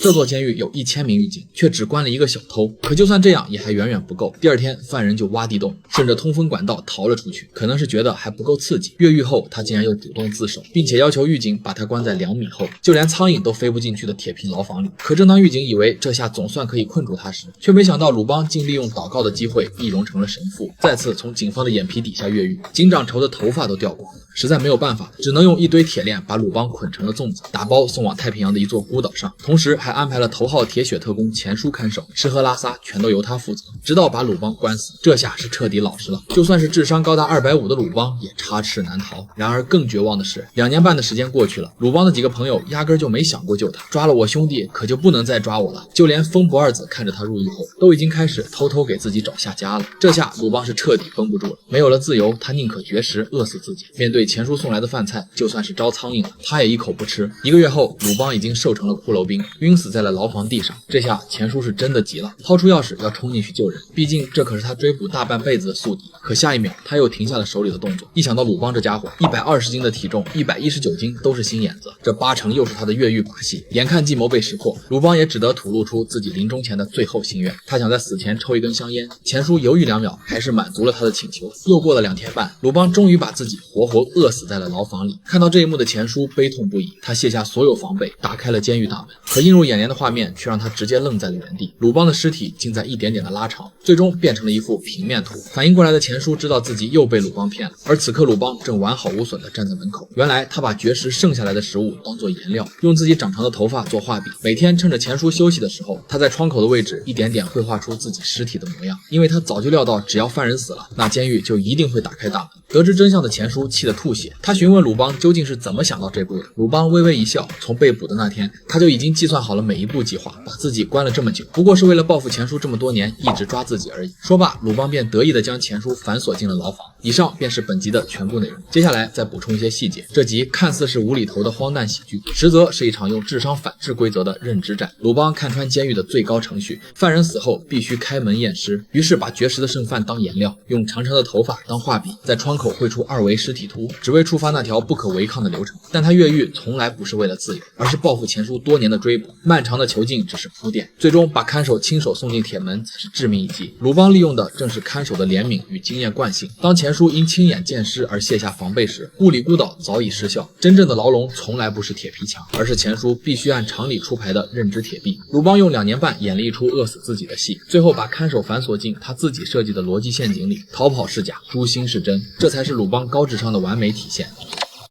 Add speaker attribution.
Speaker 1: 这座监狱有1000名狱警，却只关了一个小偷。可就算这样，也还远远不够。第二天，犯人就挖地洞，顺着通风管道逃了出去。可能是觉得还不够刺激，越狱后他竟然又主动自首，并且要求狱警把他关在2米后，就连苍蝇都飞不进去的铁皮牢房里。可正当狱警以为这下总算可以困住他时，却没想到鲁邦竟利用祷告的机会易容成了神父，再次从警方的眼皮底下越狱。警长愁的头发都掉光了，实在没有办法，只能用一堆铁链把鲁邦捆成了粽子，打包送往太平洋的一座孤岛上，同时还安排了头号铁血特工钱叔看守，吃喝拉撒全都由他负责，直到把鲁邦关死。这下是彻底老实了，就算是智商高达250的鲁邦也插翅难逃。然而更绝望的是，2年半的时间过去了，鲁邦的几个朋友压根就没想过救他，抓了我兄弟可就不能再抓我了。就连风不二子看着他入狱后，都已经开始偷偷给自己找下家了。这下鲁邦是彻底绷不住了，没有了自由，他宁可绝食饿死自己。面对钱叔送来的饭菜，就算是招苍蝇了，他也一口不吃。1个月后，鲁邦已经瘦成了骷髅兵，晕死在了牢房地上。这下钱叔是真的急了，掏出钥匙要冲进去救人，毕竟这可是他追捕大半辈子的宿敌。可下一秒他又停下了手里的动作，一想到鲁邦这家伙120斤的体重，119斤都是心眼子，这8成又是他的越狱把戏。眼看计谋被识破，鲁邦也只得吐露出自己临终前的最后心愿，他想在死前抽一根香烟。钱叔犹豫2秒，还是满足了他的请求。又过了2天半，鲁邦终于把自己活活饿死在了牢房里。看到这一幕的钱叔悲痛不已，他卸下所有防备，打开了监狱大门。可映入眼帘的画面却让他直接愣在了原地，鲁邦的尸体竟在一点点的拉长，最终变成了一幅平面图。反应过来的钱叔知道自己又被鲁邦骗了，而此刻鲁邦正完好无损地站在门口。原来他把绝食剩下来的食物当作颜料，用自己长长的头发做画笔，每天趁着钱叔休息的时候，他在窗口的位置一点点绘画出自己尸体的模样。因为他早就料到，只要犯人死了，那监狱就一定会打开大门。得知真相的钱叔气得吐血，他询问鲁邦究竟是怎么想到这步的。鲁邦微微一笑，从被捕的那天，他就已经计算好了每一步计划，把自己关了这么久，不过是为了报复钱叔这么多年一直抓自己而已。说罢，鲁邦便得意地将钱叔反锁进了牢房。以上便是本集的全部内容，接下来再补充一些细节。这集看似是无厘头的荒诞喜剧，实则是一场用智商反制规则的认知战。鲁邦看穿监狱的最高程序，犯人死后必须开门验尸，于是把绝食的剩饭当颜料，用长长的头发当画笔，在窗口绘出2维尸体图，只为触发那条不可违抗的流程。但他越狱从来不是为了自由，而是报复钱叔多年的追捕，漫长的囚禁只是铺垫，最终把看守亲手送进铁门才是致命一击。鲁邦利用的正是看守的怜悯与经验惯性。当钱叔因亲眼见尸而卸下防备时，物理孤岛早已失效。真正的牢笼从来不是铁皮墙，而是钱叔必须按常理出牌的认知铁壁。鲁邦用2年半演了一出饿死自己的戏，最后把看守反锁进他自己设计的逻辑陷阱里，逃跑是假，诛心是真，这才是鲁邦高智商的完美体现。